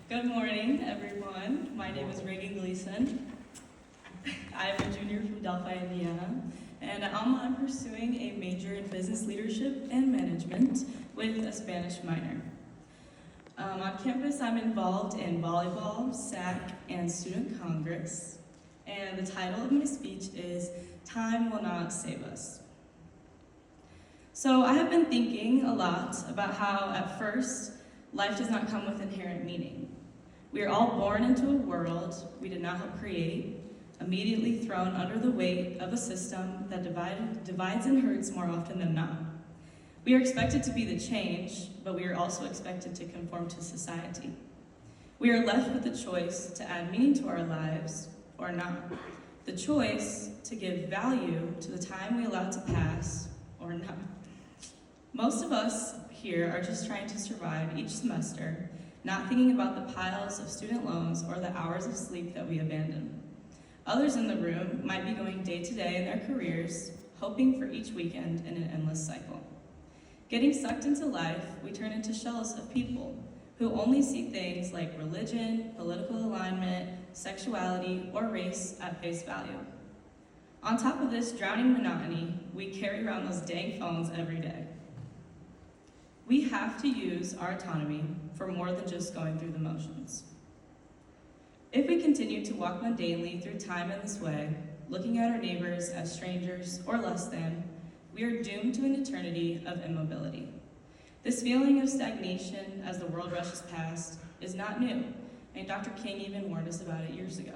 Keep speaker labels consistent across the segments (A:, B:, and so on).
A: Good morning, everyone. My name is Reagan Gleason. I'm a junior from Delphi, Indiana, and I'm pursuing a major in business leadership and management with a Spanish minor. On campus, I'm involved in volleyball, SAC, and student congress, and the title of my speech is "Time Will Not Save Us." So I have been thinking a lot about how, at first, life does not come with inherent meaning. We are all born into a world we did not help create, immediately thrown under the weight of a system that divides and hurts more often than not. We are expected to be the change, but we are also expected to conform to society. We are left with the choice to add meaning to our lives or not. The choice to give value to the time we allow to pass or not. Most of us here are just trying to survive each semester, not thinking about the piles of student loans or the hours of sleep that we abandon. Others in the room might be going day to day in their careers, hoping for each weekend in an endless cycle. Getting sucked into life, we turn into shells of people who only see things like religion, political alignment, sexuality, or race at face value. On top of this drowning monotony, we carry around those dang phones every day. We have to use our autonomy for more than just going through the motions. If we continue to walk mundanely through time in this way, looking at our neighbors as strangers or less than, we are doomed to an eternity of immobility. This feeling of stagnation as the world rushes past is not new, and Dr. King even warned us about it years ago.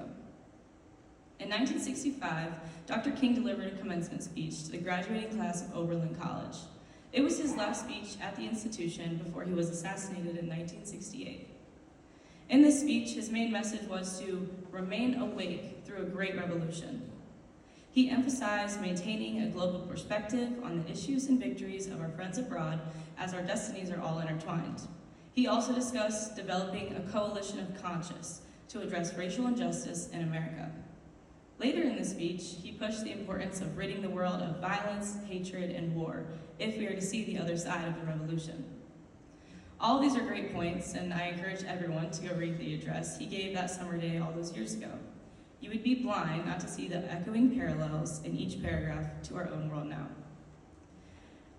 A: In 1965, Dr. King delivered a commencement speech to the graduating class of Oberlin College. It was his last speech at the institution before he was assassinated in 1968. In this speech, his main message was to remain awake through a great revolution. He emphasized maintaining a global perspective on the issues and victories of our friends abroad as our destinies are all intertwined. He also discussed developing a coalition of conscience to address racial injustice in America. Later in the speech, he pushed the importance of ridding the world of violence, hatred, and war if we are to see the other side of the revolution. All these are great points, and I encourage everyone to go read the address he gave that summer day all those years ago. You would be blind not to see the echoing parallels in each paragraph to our own world now.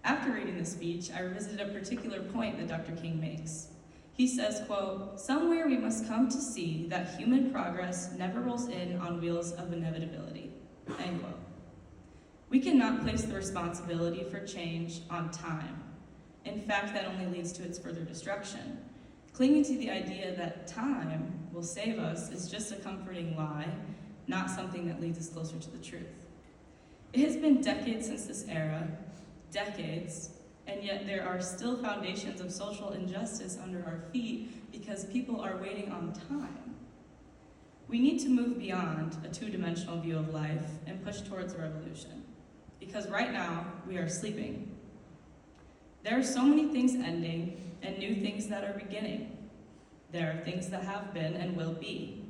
A: After reading the speech, I revisited a particular point that Dr. King makes. He says, quote, "Somewhere we must come to see that human progress never rolls in on wheels of inevitability," end quote. We cannot place the responsibility for change on time. In fact, that only leads to its further destruction. Clinging to the idea that time will save us is just a comforting lie, not something that leads us closer to the truth. It has been decades since this era, decades, and yet there are still foundations of social injustice under our feet because people are waiting on time. We need to move beyond a two-dimensional view of life and push towards a revolution, because right now we are sleeping. There are so many things ending and new things that are beginning. There are things that have been and will be.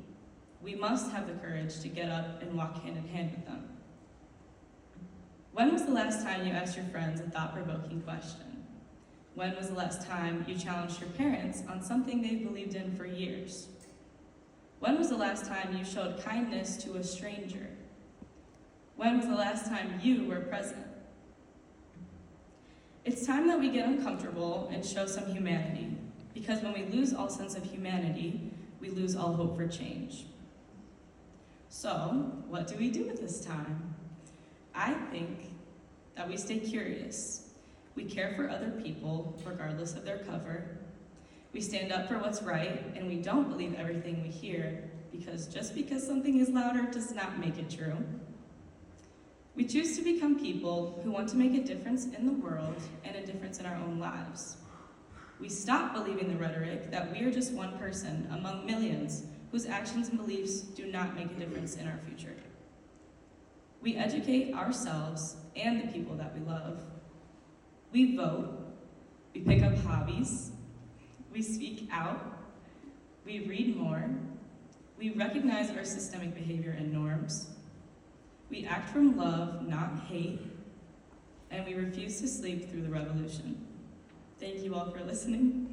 A: We must have the courage to get up and walk hand in hand with them. When was the last time you asked your friends a thought-provoking question? When was the last time you challenged your parents on something they believed in for years? When was the last time you showed kindness to a stranger? When was the last time you were present? It's time that we get uncomfortable and show some humanity, because when we lose all sense of humanity, we lose all hope for change. So, what do we do with this time? I think that we stay curious. We care for other people, regardless of their cover. We stand up for what's right, and we don't believe everything we hear, because just because something is louder does not make it true. We choose to become people who want to make a difference in the world and a difference in our own lives. We stop believing the rhetoric that we are just one person among millions whose actions and beliefs do not make a difference in our future. We educate ourselves and the people that we love. We vote, we pick up hobbies, we speak out, we read more, we recognize our systemic behavior and norms, we act from love, not hate, and we refuse to sleep through the revolution. Thank you all for listening.